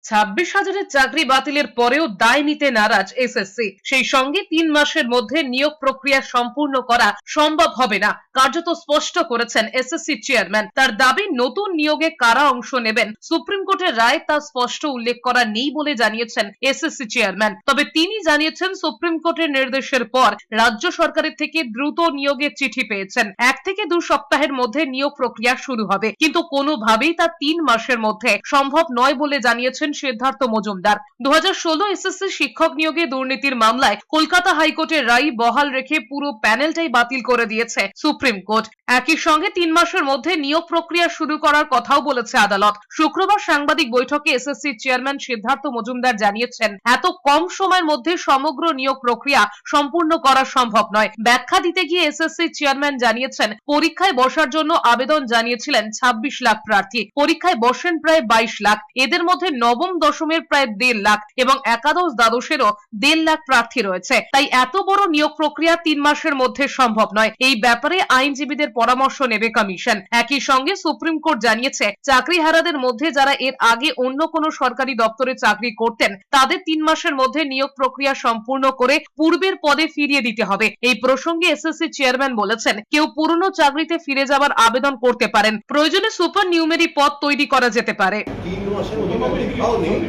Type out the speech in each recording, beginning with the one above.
26,000-এর চাকরি বাতিলের পরেও দায় নিতে নারাজ এসএসসি। সেই সঙ্গে 3 মাসের মধ্যে নিয়োগ প্রক্রিয়া সম্পূর্ণ করা সম্ভব হবে না কার্যত স্পষ্ট করেছেন এসএসসি চেয়ারম্যান। তার দাবি, নতুন নিয়োগে কারা অংশ নেবেন সুপ্রিম কোর্টের রায় তা স্পষ্ট উল্লেখ করা নেই বলে জানিয়েছেন এসএসসি চেয়ারম্যান। তবে তিনি জানিয়েছেন, সুপ্রিম কোর্টের নির্দেশের পর রাজ্য সরকারের থেকে দ্রুত নিয়োগের চিঠি পেয়েছেন। 1 থেকে 2 সপ্তাহের মধ্যে নিয়োগ প্রক্রিয়া শুরু হবে, কিন্তু কোনোভাবেই তা 3 মাসের মধ্যে সম্ভব নয় বলে জানিয়েছেন সিদ্ধার্থ মজুমদার। 2016 এসএসসি শিক্ষক নিয়োগে দুর্নীতির মামলায় কলকাতা হাইকোর্টের রায় বহাল রেখে পুরো প্যানেলটাই বাতিল করে দিয়েছে সুপ্রিম কোর্ট। একই সঙ্গে 3 মাসের মধ্যে নিয়োগ প্রক্রিয়া শুরু করার কথাও বলেছে আদালত। শুক্রবার সাংবাদিক বৈঠকে এসএসসি চেয়ারম্যান সিদ্ধার্থ মজুমদার জানিয়েছেন, এত কম সময়ের মধ্যে সমগ্র নিয়োগ প্রক্রিয়া সম্পূর্ণ করা সম্ভব নয়। ব্যাখ্যা দিতে গিয়ে এসএসসি চেয়ারম্যান জানিয়েছেন, পরীক্ষায় বসার জন্য আবেদন জানিয়েছিলেন 26 লাখ প্রার্থী। পরীক্ষায় বসেন প্রায় 22 লাখ। এদের মধ্যে নবম দশমের প্রায় 1.5 লাখ এবং একাদশ দ্বাদশেরও 1.5 লাখ প্রার্থী রয়েছে। তাই এত বড় নিয়োগ প্রক্রিয়া 3 মাসের মধ্যে সম্ভব নয়। এই ব্যাপারে আইনজীবীদের পরামর্শ নেবে কমিশন। একই সঙ্গে সুপ্রিম কোর্ট জানিয়েছে, চাকরিহারাদের মধ্যে যারা এর আগে অন্য কোনো সরকারি দপ্তরে চাকরি করতেন তাদের 3 মাসের মধ্যে নিয়োগ প্রক্রিয়া সম্পূর্ণ করে পূর্বের পদে ফিরিয়ে দিতে হবে। এই প্রসঙ্গে এসএসসি চেয়ারম্যান বলেছেন, কেউ পুরনো চাকরিতে ফিরে যাবার আবেদন করতে পারেন। প্রয়োজনে সুপার নিউমেরি পদ তৈরি করা যেতে পারে। 3 মাসের পরীক্ষাও নেই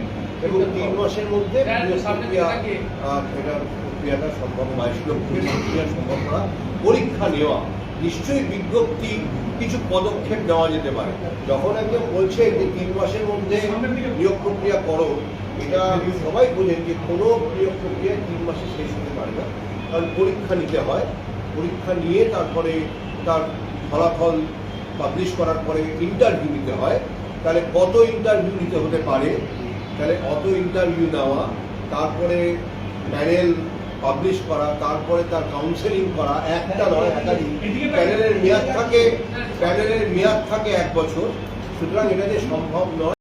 এবং 3 মাসের মধ্যে প্রক্রিয়াটা সম্ভব নয়। প্রক্রিয়া সম্ভব করা, পরীক্ষা নেওয়া, নিশ্চয়ই বিজ্ঞপ্তি, কিছু পদক্ষেপ নেওয়া যেতে পারে। যখন একজন বলছে যে 3 মাসের মধ্যে নিয়োগ প্রক্রিয়া করো, এটা সবাই বোঝেন যে কোনো নিয়োগ প্রক্রিয়া 3 মাসে শেষ হতে পারে না, কারণ পরীক্ষা নিতে হয়। পরীক্ষা নিয়ে তারপরে তার ফলাফল পাবলিশ করার পরে ইন্টারভিউ নিতে হয়। তাহলে কত ইন্টারভিউ নিতে হতে পারে, তাহলে অত ইন্টারভিউ নেওয়া, তারপরে প্যানেল পাবলিশ করা, তারপরে তার কাউন্সেলিং করা, একটা নয় একাধিক। প্যানেলের মেয়াদ থাকে 1 বছর। সুতরাং এটা যে সম্ভব নয়।